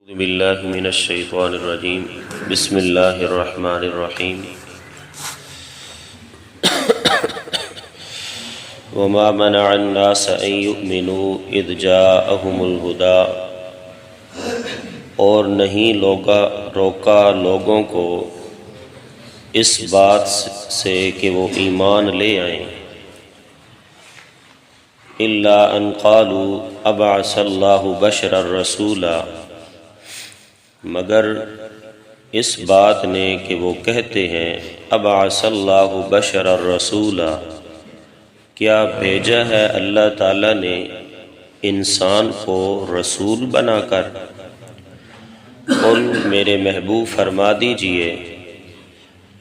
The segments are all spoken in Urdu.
اعوذ باللہ من الشیطان الرجیم بسم اللہ الرحمن الرحیم وما منع الناس ان یؤمنوا اذ جاءہم الہدی، اور نہیں روکا لوگوں کو اس بات سے کہ وہ ایمان لے آئیں، الا ان قالوا ابعث اللہ بشرا رسولا، مگر اس بات نے کہ وہ کہتے ہیں ابعث اللہ بشرا رسولا، کیا بھیجا ہے اللہ تعالیٰ نے انسان کو رسول بنا کر۔ قل میرے محبوب فرما دیجئے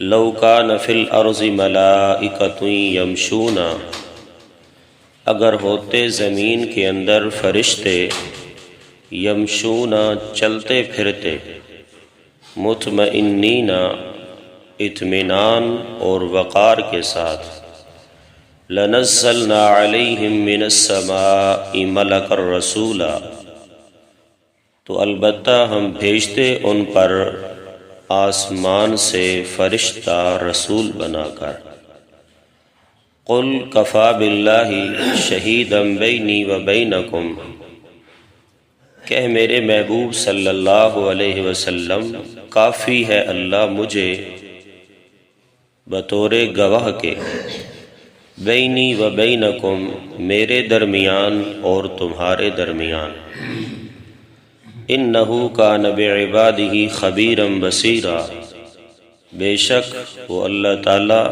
لو کان فی الارض ملائکۃ یمشون، اگر ہوتے زمین کے اندر فرشتے یمشون چلتے پھرتے، مطمئنین اطمینان اور وقار کے ساتھ، لنزلنا علیہم من السماء ملکا رسولا، تو البتہ ہم بھیجتے ان پر آسمان سے فرشتہ رسول بنا کر۔ قل کفی باللہ شہیدا بینی و بینکم، کہ میرے محبوب صلی اللہ علیہ وسلم کافی ہے اللہ مجھے بطور گواہ کے، بینی و بینکم میرے درمیان اور تمہارے درمیان، انہ کان بعبادہ خبیرا بصیرا، بے شک وہ اللہ تعالی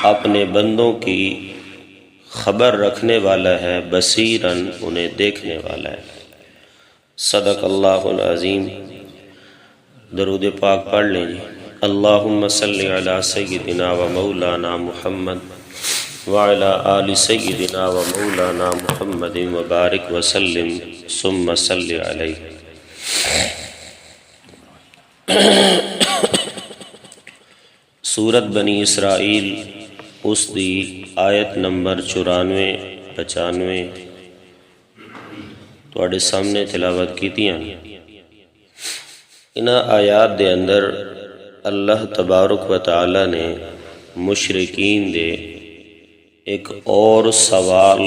اپنے بندوں کی خبر رکھنے والا ہے، بصیراً انہیں دیکھنے والا ہے۔ صدق اللہ العظیم۔ درود پاک پڑھ لیں جی۔ اللہم صلی علی سیدنا و مولانا محمد وعلی آل سیدنا و مولانا محمد وبارک وسلم ثم صلی علیہ۔ سورت بنی اسرائیل اس دی آیت نمبر 94-95 تواڈے سامنے تلاوت کیتیاں۔ ان آیات دے اندر اللہ تبارک و تعالی نے مشرکین دے ایک اور سوال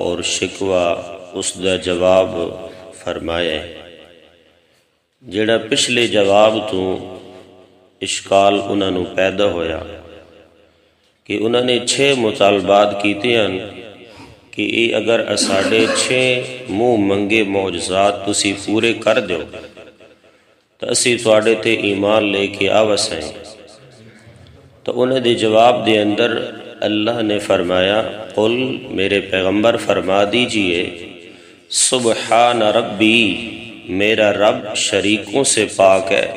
اور شکوہ اس دا جواب فرمایا ہے، جڑا پچھلے جواب تو اشکال انہاں نو پیدا ہویا کہ انہوں نے 6 مطالبات کیتے ہیں کہ اگر اساڑے 6 منہ منگے معجزات تسی پورے کر دیو تو اسی تواڈے تے ایمان لے کے آوسیں۔ تو انہوں نے جواب دے اندر اللہ نے فرمایا قل میرے پیغمبر فرما دیجئے سبحان ربی، میرا رب شریکوں سے پاک ہے،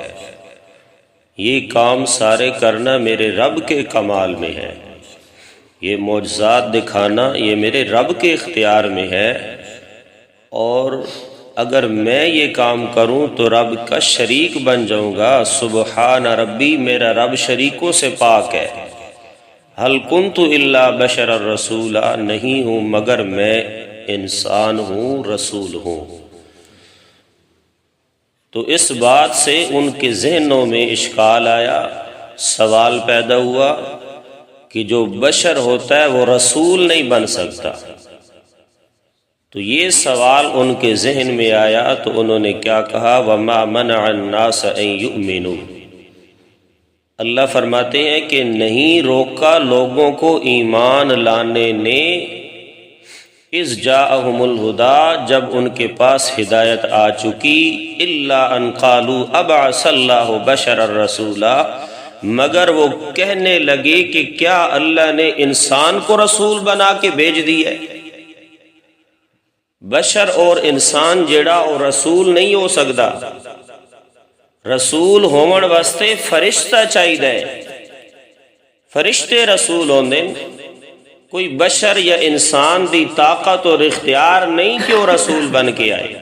یہ کام سارے کرنا میرے رب کے کمال میں ہے، یہ معجزات دکھانا یہ میرے رب کے اختیار میں ہے، اور اگر میں یہ کام کروں تو رب کا شریک بن جاؤں گا۔ سبحان ربی، میرا رب شریکوں سے پاک ہے۔ ہل کنت الا بشرا رسولا، نہیں ہوں مگر میں انسان ہوں، رسول ہوں۔ تو اس بات سے ان کے ذہنوں میں اشکال آیا، سوال پیدا ہوا کہ جو بشر ہوتا ہے وہ رسول نہیں بن سکتا۔ تو یہ سوال ان کے ذہن میں آیا تو انہوں نے کیا کہا وَمَا مَنَعَ النَّاسَ أَن يُؤْمِنُوا، اللہ فرماتے ہیں کہ نہیں روکا لوگوں کو ایمان لانے نے، اذ جاءہم الہدی، جب ان کے پاس ہدایت آ چکی، الا ان قالوا ابعث اللہ بشرا رسولا، مگر وہ کہنے لگے کہ کیا اللہ نے انسان کو رسول بنا کے بھیج دی ہے۔ بشر اور انسان جیڑا اور رسول نہیں ہو سکتا، رسول ہون واسطے فرشتہ چاہیے، فرشتے رسول ہوندے، کوئی بشر یا انسان دی طاقت اور اختیار نہیں کہ وہ رسول بن کے آئے۔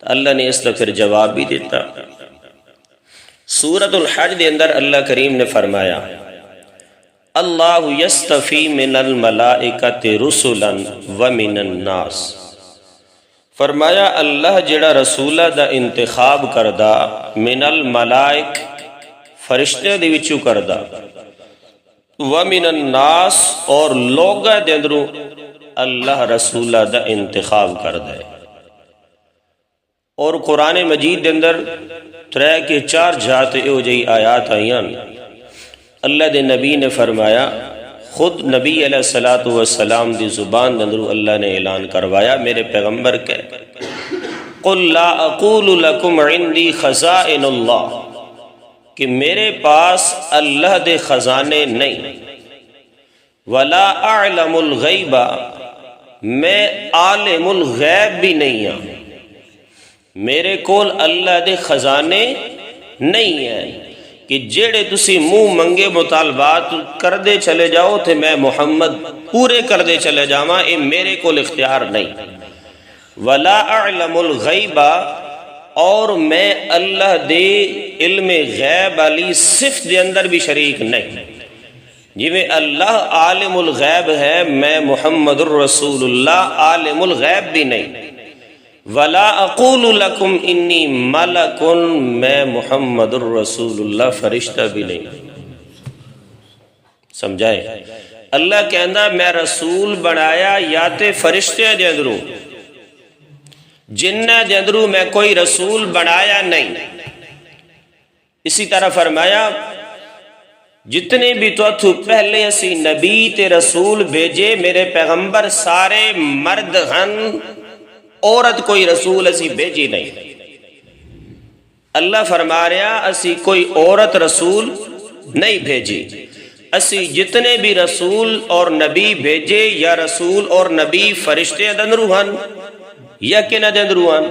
تو اللہ نے اس کا پھر جواب بھی دیتا۔ سورۃ الحج دے اندر اللہ کریم نے فرمایا اللہ یستفی من الملائکۃ رسلا ومن الناس، فرمایا اللہ جڑا رسولہ دا انتخاب کردا من الملائک فرشتے دے وچوں کردا ومن الناس اور لوگاں دے اندروں اللہ رسولہ دا انتخاب کردا ہے۔ اور قرآن مجید دے اندر 3 کے 4 جات او جئی آیات آئیاں اللہ دے نبی نے فرمایا، خود نبی علیہ السلام دی زبان اندر اللہ نے اعلان کروایا، میرے پیغمبر کہ قل لا اقول لکم عندی خزائن اللہ، کہ میرے پاس اللہ دے خزانے نہیں، ولا اعلم الغیب، میں عالم الغیب بھی نہیں ہوں، میرے کول اللہ دے خزانے نہیں ہیں کہ جیڑے تسی منہ منگے مطالبات کر دے چلے جاؤ تھے میں محمد پورے کر دے چلے جاواں، اے میرے کو اختیار نہیں۔ ولا اعلم الغیب، اور میں اللہ دے علم غیب علی صفت دے اندر بھی شریک نہیں، جی میں اللہ عالم الغیب ہے، میں محمد الرسول اللہ عالم الغیب بھی نہیں۔ ولا اقول لکم انی ملک، میں محمد الرسول اللہ فرشتہ بھی نہیں۔ سمجھائے؟ اللہ کہندا میں رسول بنایا یا تے فرشتے دے اندروں، جنہ دے اندروں میں کوئی رسول بنایا نہیں۔ اسی طرح فرمایا جتنے بھی تو پہلے اسی نبی تے رسول بھیجے، میرے پیغمبر سارے مرد ہن، عورت کوئی رسول اسی بھیجی نہیں۔ اللہ فرما رہا اسی کوئی عورت رسول نہیں بھیجی، اسی جتنے بھی رسول اور نبی بھیجے یا رسول اور نبی فرشتے دے اندروں ہن یا کنہ دے اندروں ہن،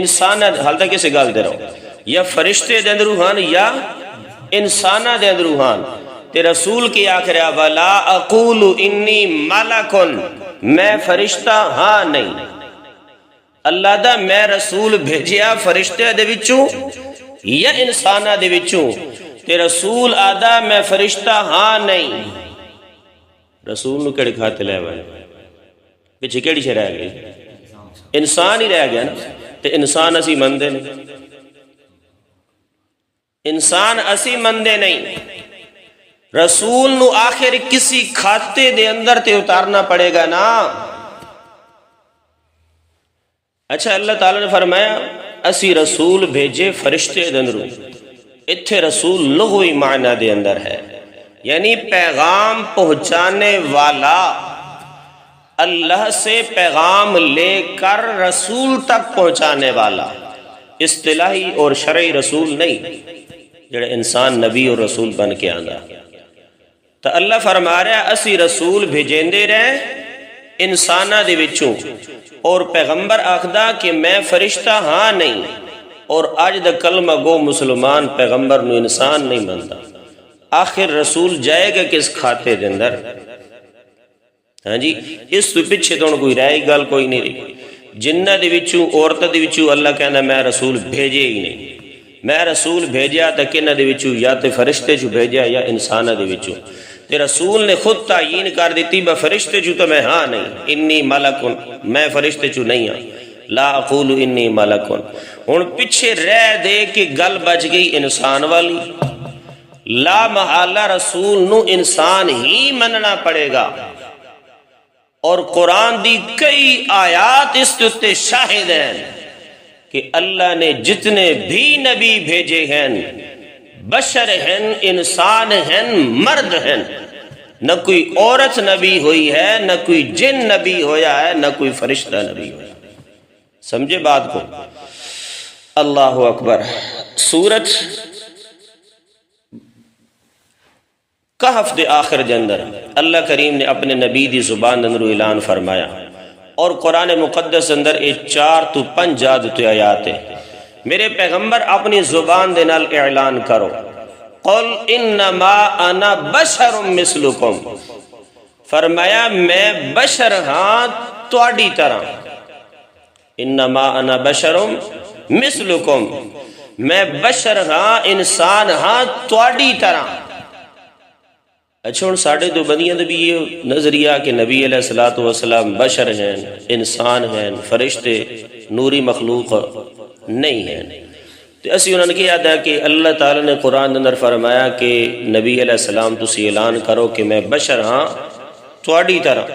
انسان حال تک کسے گال دے رہو، یا فرشتے دے اندروں ہن یا انسانہ دے اندروں ہن، تے رسول کی آخر ہے ولا اقول انی ملکن، میں فرشتہ ہاں نہیں۔ اللہ دا میں رسول بھیجیا فرشتے دے وچوں یا انسانہ دے وچوں، تے رسول آدھا میں فرشتہ ہاں نہیں۔ رسول نو کڑی کھاتے لے بھائی پیچھے کیڑی شے رہ گئی؟ انسان ہی رہ گیا نا، تے انسان اسی مندے نہیں، انسان اسی مندے نہیں۔ رسول نو آخر کسی کھاتے دے اندر تے اتارنا پڑے گا نا۔ اچھا اللہ تعالیٰ نے فرمایا اسی رسول بھیجے فرشتے دے اندروں، اتھے رسول لغوی معنی دے اندر ہے، یعنی پیغام پہنچانے والا، اللہ سے پیغام لے کر رسول تک پہنچانے والا، اصطلاحی اور شرعی رسول نہیں جڑا انسان نبی اور رسول بن کے آندا۔ تو اللہ فرما رہا اسی رسول بھیجیندے رہے انسانہ دے وچوں، اور پیغمبر آخدا کہ میں فرشتہ ہاں نہیں، اور آج دا کلمہ گو مسلمان پیغمبر نو انسان نہیں بنتا۔ آخر رسول جائے گا کس کھاتے دے اندر؟ ہاں جی، اس تو پیچھے تو کوئی رائے گل کوئی نہیں رہی۔ جنہ دے وچوں عورت دے وچوں اللہ کہنا میں رسول بھیجے ہی نہیں، میں رسول بھیجیا تا کنہ دے وچوں یا تے فرشتے چوں بھیجیا یا انسانہ دے وچوں، تے رسول نے خود تعیین کر دیتی با فرشتے چوں تو میں ہاں نہیں، انی ملکن، میں فرشتے چوں نہیں ہاں، لا اقول انی ملکن۔ ہن پیچھے رہ دے کہ گل بچ گئی انسان والی، لا محالہ رسول نو انسان ہی مننا پڑے گا، اور قرآن دی کئی آیات اس تے شاہد ہیں کہ اللہ نے جتنے بھی نبی بھیجے ہیں بشر ہیں، انسان ہیں، مرد ہیں، نہ کوئی عورت نبی ہوئی ہے، نہ کوئی جن نبی ہویا ہے، نہ کوئی فرشتہ نبی ہویا ہے۔ سمجھے بات کو؟ اللہ اکبر۔ سورت کہف دے آخر دے اندر اللہ کریم نے اپنے نبی دی زبان اندر اعلان فرمایا، اور قرآن مقدس اندر 4 تو 5 جادتے آیات ہیں۔ میرے پیغمبر اپنی زبان دے نال اعلان کرو، قل انما انا بشر مثلکم، فرمایا میں بشر ہاں تواڈی طرح، انما انا بشر مثلکم، میں بشر ہاں، انسان ہاں تواڈی طرح، اچھا ہوں ساڑھے تو بندیاں دے بھی یہ نظریہ کہ نبی علیہ الصلوۃ والسلام بشر ہیں، انسان ہیں، فرشتے، نوری مخلوق نہیں ہیں۔ تو اسی انہوں نے کیا تھا کہ اللہ تعالیٰ نے قرآن اندر فرمایا کہ نبی علیہ السلام تسی اعلان کرو کہ میں بشر ہاں تواڈی طرح۔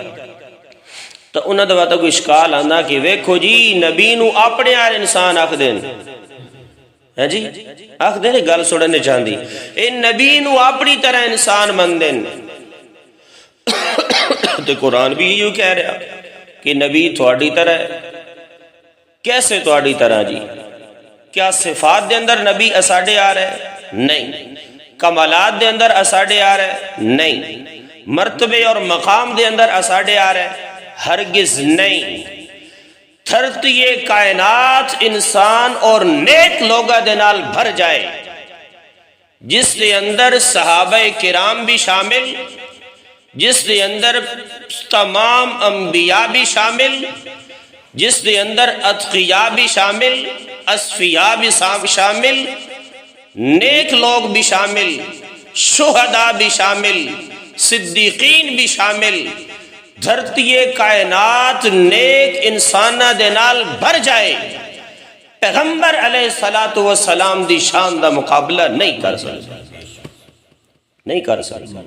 تو انہوں نے بات کوئی اشکال آنا کہ ویکھو جی نبی نو اپنے آر انسان آکھ دین ہے جی آکھ دین گل سڑنے چاہندی اے نبی نو اپنی طرح انسان من دین۔ تو قرآن بھی یوں کہہ رہا کہ نبی تواڈی طرح ہے۔ کیسے تواڈی طرح جی؟ کیا صفات دے اندر نبی اساڈے آ رہے نہیں، کمالات دے اندر اساڈے آ رہے نہیں، مرتبے اور مقام دے اندر اساڈے آ رہے ہرگز نہیں۔ دھرتی کائنات انسان اور نیک لوگا دے نال بھر جائے جس دے اندر صحابہ کرام بھی شامل، جس دے اندر تمام انبیاء بھی شامل، جس دے اندر اتقیاء بھی شامل، اصفیاء بھی شامل، نیک لوگ بھی شامل، شہداء بھی شامل، صدیقین بھی شامل، دھرتی کائنات نیک انسانہ دے نال بھر جائے، پیغمبر علیہ السلام دی شان دا مقابلہ نہیں کر سکتا، نہیں کر سکتا۔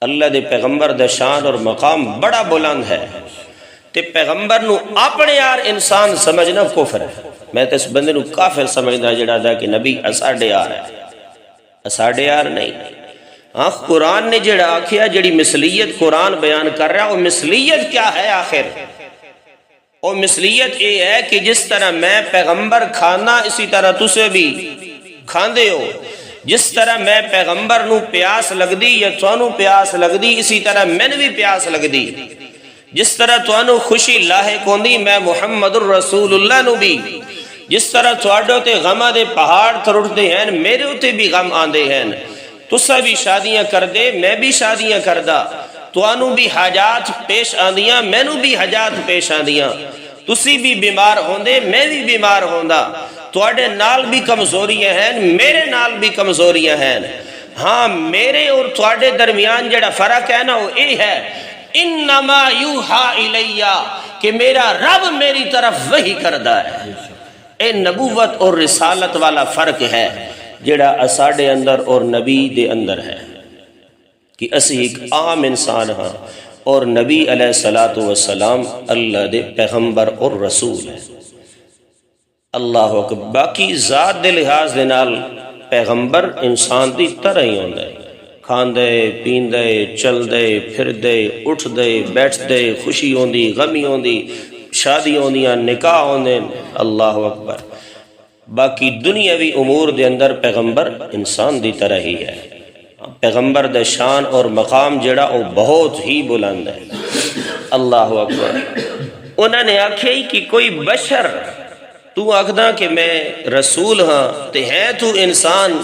اللہ دے پیغمبر دا شان اور مقام بڑا بلند ہے، تے پیغمبر نو اپنے یار انسان سمجھنا کفر ہے۔ میں تے اس بندے نو کافر سمجھنا جڑا دا کہ نبی اساڈے یار ہے، اساڈے یار نہیں۔ ہاں قرآن نے جڑا آکھیا جڑی مثلیت قرآن بیان کر رہا وہ مثلیت کیا ہے آخر؟ وہ مثلیت یہ ہے کہ جس طرح میں پیغمبر کھانا اسی طرح تسے بھی کھاندے ہو، جس طرح میں پیغمبر نو پیاس لگ دی یا توانو پیاس لگ دی اسی طرح میں بھی پیاس لگ دی، جس طرح توانو خوشی لاحق ہوندی میں محمد الرسول اللہ نو بھی، جس طرح تواڈے تے غمہ دے پہاڑ ترٹتے ہیں میرے تے بھی غم آندے ہیں، تسا بھی شادیاں کر دے میں بھی شادیاں کردہ، توانو بھی حاجات پیش آندیاں میں نو بھی حاجات پیش آندیاں، تسی بھی بیمار ہوندے میں بھی بیمار ہوندہ، تواڈے نال بھی کمزوریاں ہیں میرے نال بھی کمزوریاں ہیں۔ ہاں میرے اور تواڈے درمیان جڑا فرق ہے نا وہ یہ ہے انما یوحا الیہ کہ میرا رب میری طرف وحی کردہ ہے۔ اے نبوت اور رسالت والا فرق ہے جڑا اساڈے اندر اور نبی دے اندر ہے کہ اسی ایک عام انسان ہاں اور نبی علیہ السلام اللہ دے پیغمبر اور رسول ہے۔ اللہ اکبر۔ باقی ذات دے لحاظ دے نال پیغمبر انسان دی طرح ہی ہوندا ہے، کھاندے پیندے چلدے پھردے اٹھدے بیٹھدے، خوشی ہوندی غمی ہوندی، شادی ہوندیاں نکاح ہوندے، اللہ اکبر۔ باقی دنیاوی امور دے اندر پیغمبر انسان دی طرح ہی ہے۔ پیغمبر دے شان اور مقام جڑا وہ بہت ہی بلند ہے، اللہ اکبر۔ انہوں نے آکھے کہ کوئی بشر تو آکھدا کہ میں رسول ہاں تے ہے تو انسان،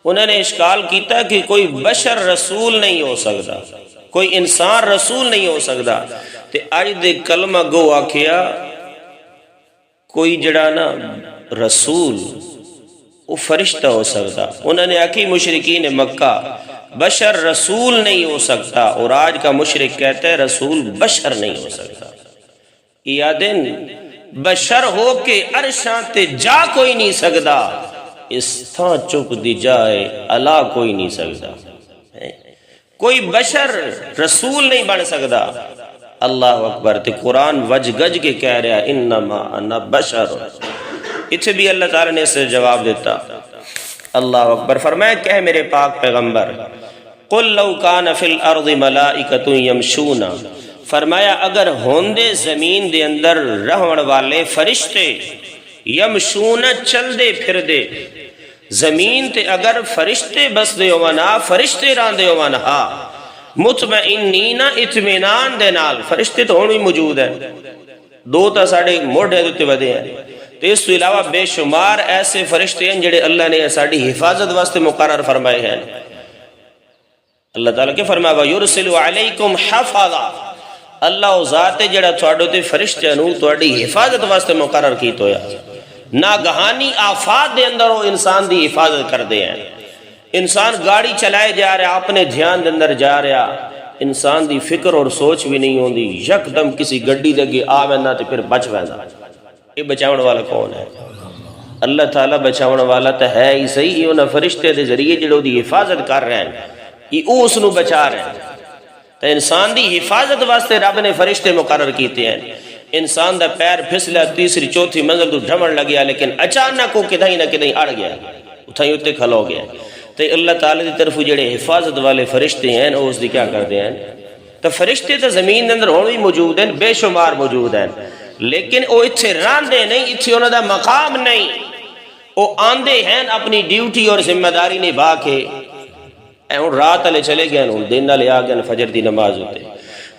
انہوں نے اشکال کیتا کہ کوئی بشر رسول نہیں ہو سکتا، کوئی انسان رسول نہیں ہو سکتا، تے آج دے کلمہ گو آکھیا کوئی جڑا نا رسول وہ فرشتہ ہو سکتا۔ انہوں نے آکھی مشرکین مکہ بشر رسول نہیں ہو سکتا، اور آج کا مشرک کہتا ہے رسول بشر نہیں ہو سکتا۔ یادن بشر ہو کے عرشاں تے جا کوئی نہیں سکتا، اس تھاں چپ دی جائے اللہ کوئی نہیں سکتا۔ کوئی بشر رسول نہیں بن سکتا، اللہ اکبر۔ تے قرآن وج گج کے کہہ رہا انما انا بشر، اتھے بھی اللہ تعالیٰ نے اس سے جواب دیتا، اللہ اکبر۔ فرمایا کہ میرے پاک پیغمبر قل لو کان فی الارض ملائکۃ یمشون، فرمایا اگر ہوندے زمین دے اندر رہن والے فرشتے یمشون چل دے پھر دے، زمین تے اگر فرشتے بس دے ہونا فرشتے ران دے ہونا مطمئنین اطمینان دے نال، فرشتے تو ہون بھی موجود ہیں، دو تا ساڑھے موڑے دوتے ودے ہیں، تو اس تو علاوہ بے شمار ایسے فرشتے ہیں جڑے اللہ نے ساڑھی حفاظت واسطے مقرر فرمائے ہیں۔ اللہ تعالیٰ کے فرمایا وَيُرْسِلُ عَلَيْكُمْ حَفَظًا، اللہ ذات جڑا تھوڑے تے فرشتے نو تھوڑی حفاظت واسطے مقرر کی تو یا ناگہانی آفات دے اندر وہ انسان دی حفاظت کر دے ہیں، انسان گاڑی چلائے جا رہا، اپنے دھیان دے اندر جا رہا، انسان دی فکر اور سوچ بھی نہیں ہوندی، یکدم کسی گڈی دے اگے آ ویندا تے پھر بچ ویندا۔ یہ بچاؤن والا کون ہے؟ اللہ تعالیٰ بچاؤن والا تو ہے ہی صحیح، یہ انہاں فرشتے دے ذریعے جڑو دی حفاظت کر رہے ہیں، یہ اس نو بچا رہے ہیں۔ تو انسان دی حفاظت واسطے رب نے فرشتے مقرر کیتے ہیں۔ انسان دا پیر پھسلا تیسری چوتھی منزل تو ڈھمن لگیا، لیکن اچانک وہ کدھیں نہ کدھیں اڑ گیا، اتھائی اتنے کھلو گیا۔ تو اللہ تعالیٰ دی طرف جڑے حفاظت والے فرشتے ہیں وہ اس دی کیا کرتے ہیں؟ تو فرشتے تو زمین اندر ہون بھی موجود ہیں، بے شمار موجود ہیں، لیکن وہ اتھے راندے نہیں، اتھے انہوں دا مقام نہیں، وہ آندے ہیں اپنی ڈیوٹی اور ذمہ داری نبھا کے۔ ہوں رات والے چلے گئے، ہوں دن والے آ گئے، فجر دی نماز ہوتے۔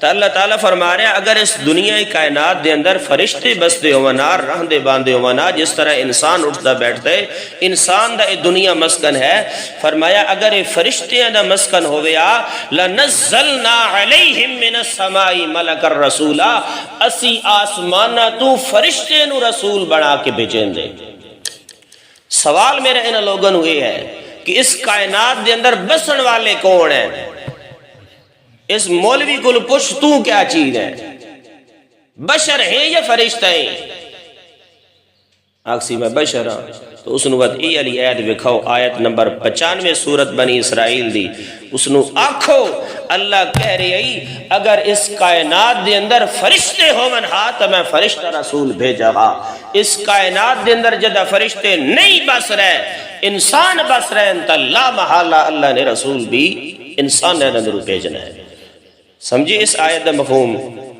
تو اللہ تعالیٰ فرما رہے ہیں اگر اس دنیا کائنات دے اندر فرشتے بستے ہونا، رہندے باندھے ہونا، جس طرح انسان اٹھتا بیٹھتا ہے، انسان دا دنیا مسکن ہے، فرمایا اگر یہ فرشتیاں دا مسکن ہویا لنزلنا علیہم من السماء ملک الرسولا، اسی آسمانہ تو فرشتے نو رسول بنا کے بھیجیں دے۔ سوال میرا ان لوگوں نو یہ ہے کہ اس کائنات دے اندر بسن والے کون ہیں؟ اس مولوی کل پوچھ تو کیا چیز ہے؟ بشر ہیں یا فرشتہ ہیں؟ آکسی میں بشر ہاں، تو اس نو ای علی آیت وکھاؤ، آیت نمبر 95 سورت بنی اسرائیل دی، اس نو آکھو اللہ کہہ رہی اگر اس کائنات دے اندر فرشتے ہومن ہاں تو میں فرشتہ رسول بھیجا ہاں۔ اس کائنات دے اندر جدہ فرشتے نہیں بس رہے، انسان بس رہے ہیں، تو لا محالہ اللہ نے رسول بھی انسان نے اندر بھیجنا ہے۔ سمجھے اس آیت دا مفہوم؟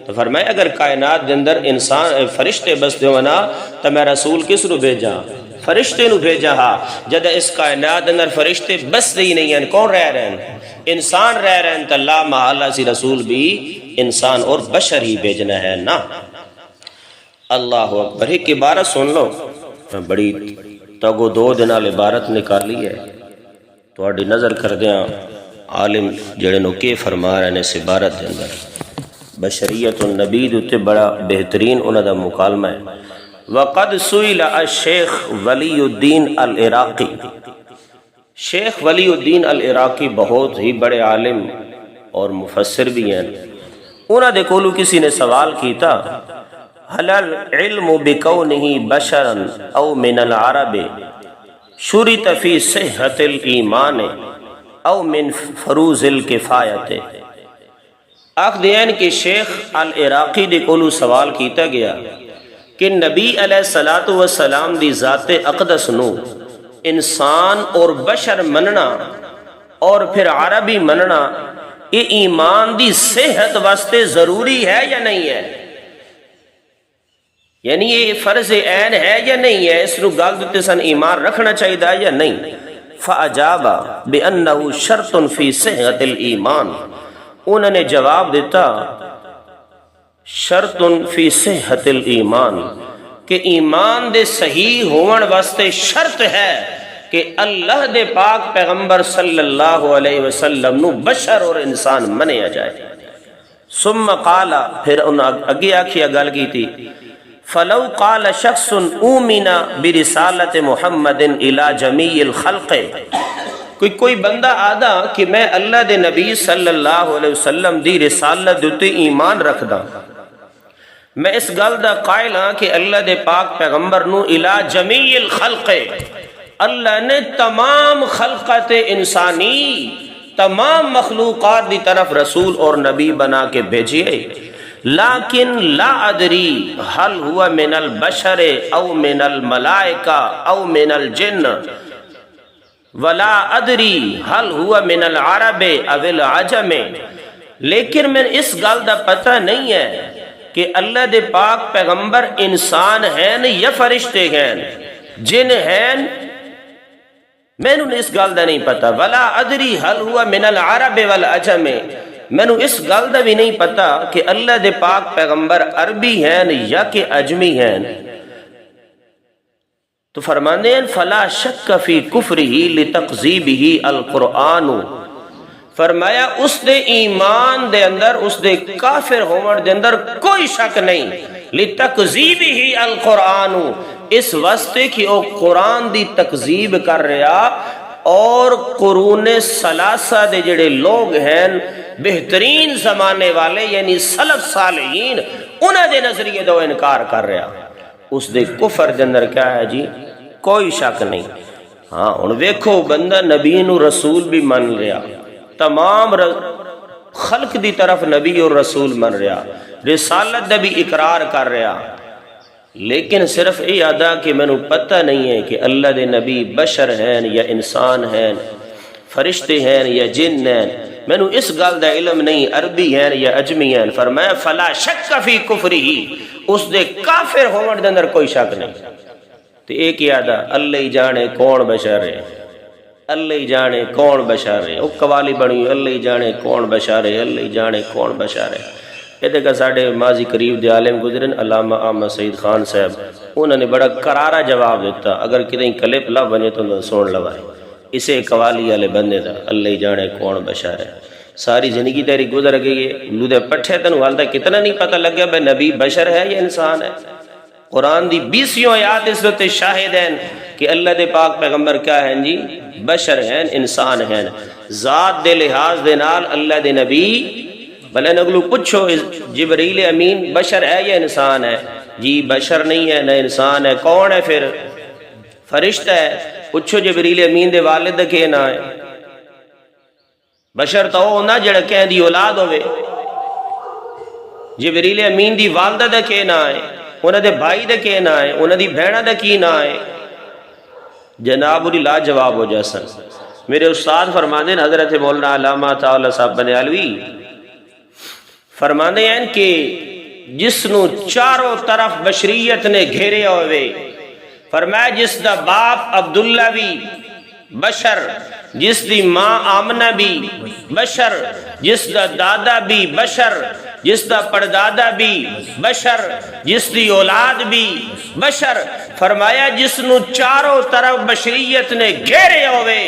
تو فرمائے اگر کائنات دے اندر انسان فرشتے بس دے ہونا تو میں رسول کس نو بھیجا؟ فرشتے نو بھیجا ہاں۔ جدہ اس کائنات اندر فرشتے بس دے ہی نہیں ہیں، کون رہ رہے ہیں؟ انسان رہ رہے ہیں، تو لا محالہ سی رسول بھی انسان اور بشر ہی بھیجنا ہے نا۔ اللہ اکبر۔ ایک عبارت سن لو، بڑی تگو دو دن والے عبارت نکالی ہے، تھوڑی نظر کر دیاں عالم جڑے نو کے فرما رہے ہیں اس عبارت دے اندر۔ بشریت النبی دوتے بڑا بہترین انہوں دا مکالمہ ہے۔ وَقَدْ سُئِلَ الشیخ ولی الدین العراقی، شیخ ولی الدین العراقی بہت ہی بڑے عالم اور مفسر بھی ہیں۔ انہوں دے کولو کسی نے سوال کیتا هل العلم بکونہ بشرا او من العرب شرط فی صحت الایمان او من فروض الکفایت۔ آخ دین کہ شیخ العراقی دے کولو سوال کیتا گیا کہ نبی علیہ السلام دی ذات اقدس نو انسان اور بشر مننا اور پھر عربی مننا یہ ایمان دی صحت واسطے ضروری ہے یا نہیں ہے؟ یعنی یہ فرض عین ہے یا نہیں ہے؟ اس نو گل دتے سن ایمان رکھنا چاہیے یا نہیں؟ فاجاب بانه شرط فی صحت الایمان، انہوں نے جواب دیتا شرط فی صحت الایمان کہ ایمان دے صحیح ہون واسطے شرط ہے کہ اللہ دے پاک پیغمبر صلی اللہ علیہ وسلم نو بشر اور انسان منیا جائے۔ ثم قال، پھر انہوں اگے آکھیا گل کی تھی فلو قال شخص اومنا برسالت محمد الى جمیع الخلق، کوئی بندہ آدھا کہ میں اللہ دے نبی صلی اللہ علیہ وسلم دی رسالت دیتے ایمان رکھ دا، میں اس گل دا قائل ہاں کہ اللہ دے پاک پیغمبر نو الى جمیع الخلق، اللہ نے تمام خلقت انسانی، تمام مخلوقات دی طرف رسول اور نبی بنا کے بھیجئے، لیکن لا ادری هل هو من البشر او من الملائکہ او من الجن ولا ادری هل هو من العرب او العجم، لیکن میں اس گل دا پتہ نہیں ہے کہ اللہ دے پاک پیغمبر انسان ہیں یا فرشتے ہیں، جن ہیں، میں نے اس گل دا نہیں پتا۔ ولا ادری هل هو من العرب والعجم، میں نے اس گل دا بھی نہیں پتا کہ اللہ دے پاک پیغمبر عربی ہیں یا کہ اجمی ہیں۔ تو فرماندے ہیں فلا شک فی کفرہ لتکذیبہ القرآن، فرمایا اس دے ایمان دے اندر، اس دے کافر ہومن دے اندر کوئی شک نہیں، لتکذیبہ القرآن، اس واسطے کہ وہ قرآن دی تکذیب کر رہا، اور قرون ثلاثہ دے جڑے لوگ ہیں بہترین زمانے والے یعنی سلف صالحین انہاں دے نظریے دو انکار کر رہا، اس دے کفر دے اندر کیا ہے جی؟ کوئی شک نہیں۔ ہاں ہن ویکھو بندہ نبی نو رسول بھی من رہا، تمام خلق دی طرف نبی اور رسول من رہا، رسالت دا بھی اقرار کر رہا، لیکن صرف یہ ادا کہ میں نے پتہ نہیں ہے کہ اللہ دے نبی بشر ہیں یا انسان ہیں، فرشتے ہیں یا جن ہیں، میں نے اس گل دا علم نہیں عربی ہیں یا اجمی ہیں۔ فرمایا فلا شک فی کفرہ، اس دے کافر ہون دے اندر کوئی شک نہیں۔ تو ایک یاد اللہ ہی جانے کون بشر ہے، اللہ ہی جانے کون بشر ہے، وہ قوالی بنی اللہ ہی جانے کون بشر ہے، اللہ ہی جانے کون بشر ہے۔ یہ دیکھا ساڑھے ماضی قریب دے عالم گزرن علامہ احمد سعید خان صاحب، انہوں نے بڑا کرارہ جواب دیتا، اگر کتیں کلپ لا بنے تو سون لوائے اسے قوالی والے بندے دا اللہ ہی جانے کون بشر ہے۔ ساری زندگی تیری گزر گئی ہے، لودے پٹھے تنو والدہ کتنا نہیں پتہ لگ گیا بھئی نبی بشر ہے یا انسان ہے۔ قرآن دی 20 آیات اس وقت شاہد ہیں کہ اللہ دے پاک پیغمبر کیا ہیں جی؟ بشر ہیں، انسان ہیں۔ ذات دے لحاظ دے نال اللہ دے نبی بلے نگلو پوچھو جبریل امین بشر ہے یا انسان ہے؟ جی بشر نہیں ہے نہ انسان ہے، کون ہے پھر؟ فرشتہ ہے۔ پوچھو جبریل امین دے والد کے نہ ہے، بشر تو وہ نہ جڑا کہیں دی اولاد ہوئے، جبریل امین دی والدہ دے کے نہ ہے، انہاں دے بھائی دے کے نہ ہے، انہاں دی بہنہ دے کی نہ ہے۔ جناب علی لا جواب ہو جیسا میرے استاد فرمانے حضرت مولانا علامہ تعالی صاحب بنیالوی فرمانے ہیں کہ جس نو چاروں طرف بشریت نے گھیرے ہوئے، فرمایا جس دا باپ عبداللہ بھی بشر، جس دی ماں آمنہ بھی بشر، جس دا دادا بھی بشر، جس دا پردادا بھی بشر، جس دی اولاد بھی بشر۔ فرمایا جس نو چاروں طرف بشریت نے گھیرے ہوئے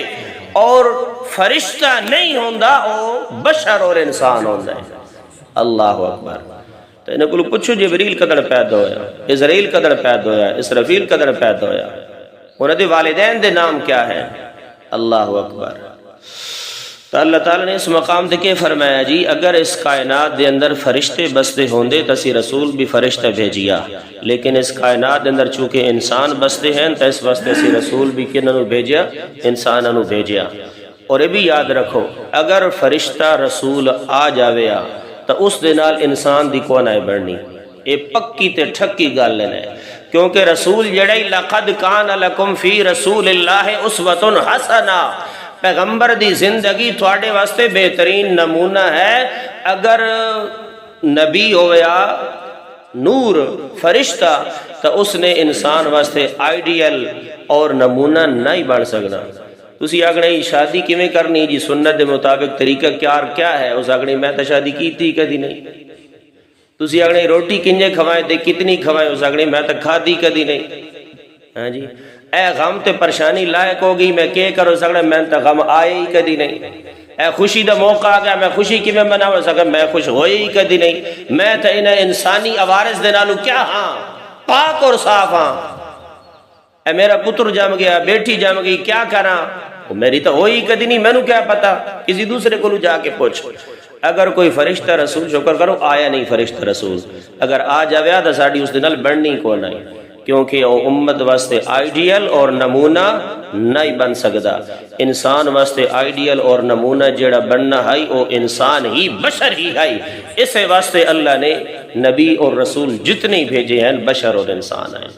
اور فرشتہ نہیں ہوندہ او بشر اور انسان ہوندہ ہے۔ اللہ اکبر۔ تو انہوں کو پوچھو جبریل قدر پیدا ہویا، اسرائیل قدر پیدا ہویا، اسرافیل قدر پیدا ہویا، انہوں دے والدین دے نام کیا ہے؟ اللہ اکبر۔ تو اللہ تعالیٰ نے اس مقام تے کہ فرمایا جی اگر اس کائنات دے اندر فرشتے بستے ہوندے تو اسی رسول بھی فرشتہ بھیجیا، لیکن اس کائنات دے اندر چونکہ انسان بستے ہیں تو اس واسطے اسی رسول بھی کنہوں بھیجیا؟ انسانوں بھیجیا۔ اور یہ بھی یاد رکھو اگر فرشتہ رسول آ جاویا تو اس دے نال انسان دی کون آئے بڑھنی، یہ پکی تے ٹھکی گال لینا ہے، کیونکہ رسول جڑائی لَقَدْ كَانَ لَكُمْ فِي رَسُولِ اللَّهِ أُسْوَةٌ حَسَنَةٌ، پیغمبر دی زندگی تھوڑے واسطے بہترین نمونہ ہے۔ اگر نبی ہویا نور فرشتہ تو اس نے انسان واسطے آئیڈیل اور نمونہ نہیں بن سکنا۔ تسی آگنے شادی کیویں کرنی جی سنت دے مطابق طریقہ کیا ہے؟ اس آگنے میں تو شادی کی تھی کدی نہیں۔ تسی آگنے روٹی کنجے کھوائیں دے کتنی کھوائیں؟ اس آگنے میں تو کھا دی کدی نہیں۔ ہاں جی اے غم تے پریشانی لائق ہوگی میں کہہ کرو سکڑے میں تو غم آئے ہی کدی نہیں۔ اے خوشی دا موقع آ گیا میں خوشی کی میں مناؤ سکے میں خوش ہوئی ہی کدی نہیں۔ میں تو انہیں انسانی عوارض دے نالو کیا ہاں پاک اور صاف ہاں۔ اے میرا پتر جم گیا بیٹی جم گئی کیا کرا؟ میری تو ہوئی کدی نہیں، میں نو کیا پتا، کسی دوسرے کو جا کے پوچھ۔ اگر کوئی فرشتہ رسول شکر کرو آیا نہیں فرشتہ رسول، اگر آ جاویا تو ساڑی اس دنال بڑھنی کو نہیں، کیونکہ وہ امت واسطے آئیڈیل اور نمونہ نہیں بن سکتا۔ انسان واسطے آئیڈیل اور نمونہ جڑا بننا ہے وہ انسان ہی بشر ہی ہے۔ اس واسطے اللہ نے نبی اور رسول جتنے بھیجے ہیں بشر اور انسان ہیں۔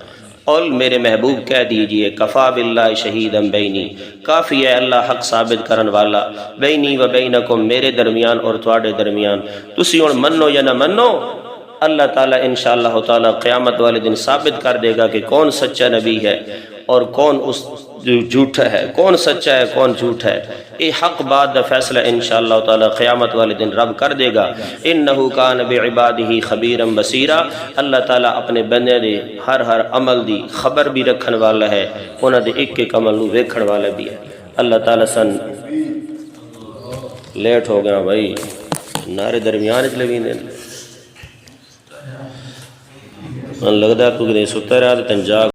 اور میرے محبوب کہہ دیجئے کفا باللہ شہیدم بینی، کافی ہے اللہ حق ثابت کرن والا، بینی و بینکم میرے درمیان اور تواڈے درمیان۔ تسی ہن منو یا نہ منو، اللہ تعالیٰ انشاءاللہ تعالیٰ قیامت والے دن ثابت کر دے گا کہ کون سچا نبی ہے اور کون اس جھوٹا ہے، کون سچا ہے کون جھوٹا ہے۔ یہ حق بات دا فیصلہ انشاءاللہ تعالیٰ قیامت والے دن رب کر دے گا۔ انہو کان بعبادہ خبیرا بصیرا، اللہ تعالیٰ اپنے بندے دے ہر عمل دی خبر بھی رکھن والا ہے، انہاں دے ایک عمل نو ویکھن والا بھی ہے۔ اللہ تعالیٰ سن لیٹ ہو گیا بھائی، نارے درمیان چلے بھی نہیں لگتا تو کہ نہیں ستا رہا تو تن جاگ